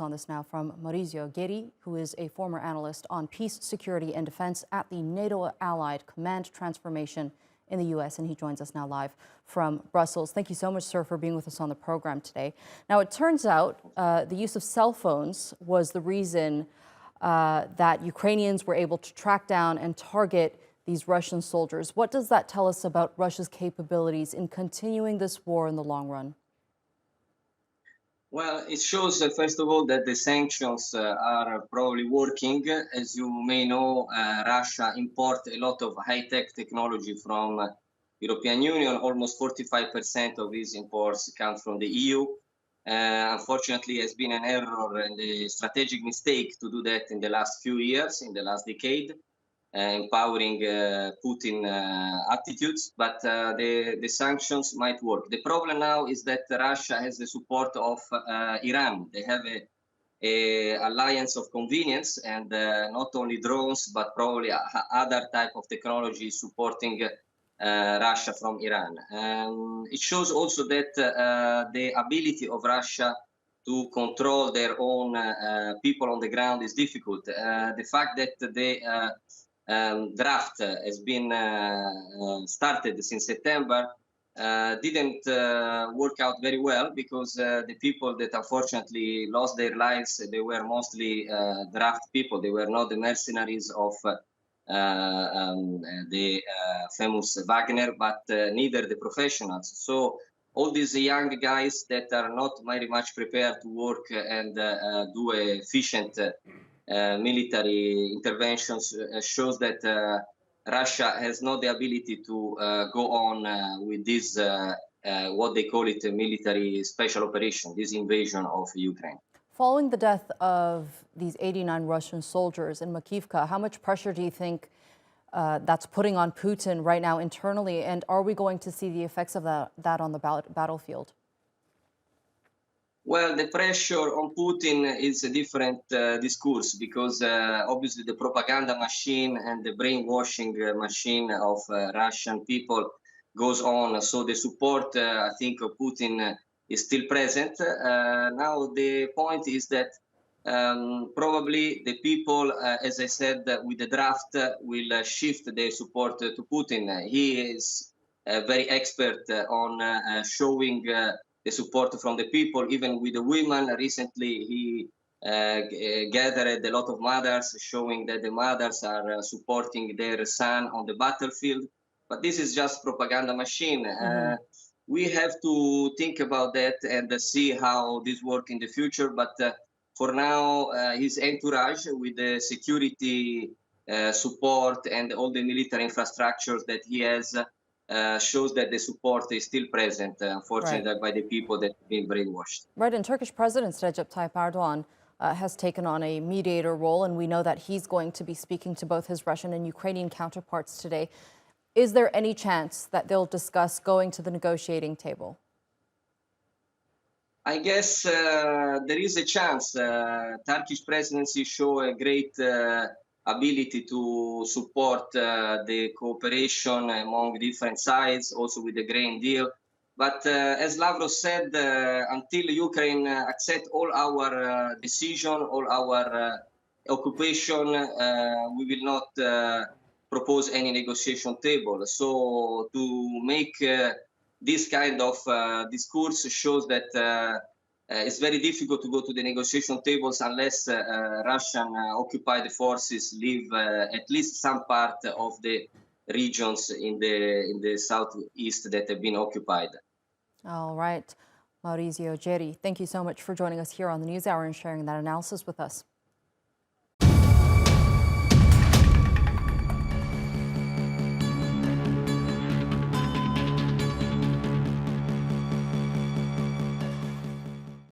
details on this now from Maurizio Geri, who is a former analyst on peace, security, and defense at the NATO Allied Command Transformation in the U.S., and he joins us now live from Brussels. Thank you so much, sir, for being with us on the program today. Now, it turns out the use of cell phones was the reason that Ukrainians were able to track down and target these Russian soldiers. What does that tell us about Russia's capabilities in continuing this war in the long run? Well, it shows, first of all, that the sanctions are probably working. As you may know, Russia imports a lot of high-tech technology from European Union. Almost 45% of these imports come from the EU. Unfortunately, it has been an error and a strategic mistake to do that in the last few years, in the last decade, empowering Putin attitudes, but the sanctions might work. The problem now is that Russia has the support of Iran. They have a alliance of convenience and not only drones, but probably other type of technology supporting Russia from Iran. It shows also that the ability of Russia to control their own people on the ground is difficult. The fact that the draft has been started since September didn't work out very well, because the people that unfortunately lost their lives, they were mostly draft people. They were not the mercenaries of the famous Wagner, but neither the professionals. So all these young guys that are not very much prepared to work and do efficient military interventions shows that Russia has not the ability to go on with this, what they call it, a military special operation, this invasion of Ukraine. Following the death of these 89 Russian soldiers in Makiivka, how much pressure do you think that's putting on Putin right now internally? And are we going to see the effects of that on the battlefield? Well, the pressure on Putin is a different discourse, because obviously the propaganda machine and the brainwashing machine of Russian people goes on. So the support, I think, of Putin is still present. Now, the point is that probably the people, as I said, with the draft will shift their support to Putin. He is very expert on showing the support from the people, even with the women. Recently, he gathered a lot of mothers, showing that the mothers are supporting their son on the battlefield. But this is just propaganda machine. We have to think about that and see how this works in the future. But for now, his entourage, with the security support and all the military infrastructures that he has, shows that the support is still present, unfortunately, by the people that have been brainwashed. Right, and Turkish President Recep Tayyip Erdogan has taken on a mediator role, and we know that he's going to be speaking to both his Russian and Ukrainian counterparts today. Is there any chance that they'll discuss going to the negotiating table? I guess there is a chance. Turkish presidency show a great ability to support the cooperation among different sides, also with the grain deal. But as Lavrov said, until Ukraine accept all our decision, all our occupation, we will not propose any negotiation table. So to make this kind of discourse shows that it's very difficult to go to the negotiation tables unless Russian occupied forces leave at least some part of the regions in the southeast that have been occupied. All right. Maurizio Geri, thank you so much for joining us here on the NewsHour and sharing that analysis with us.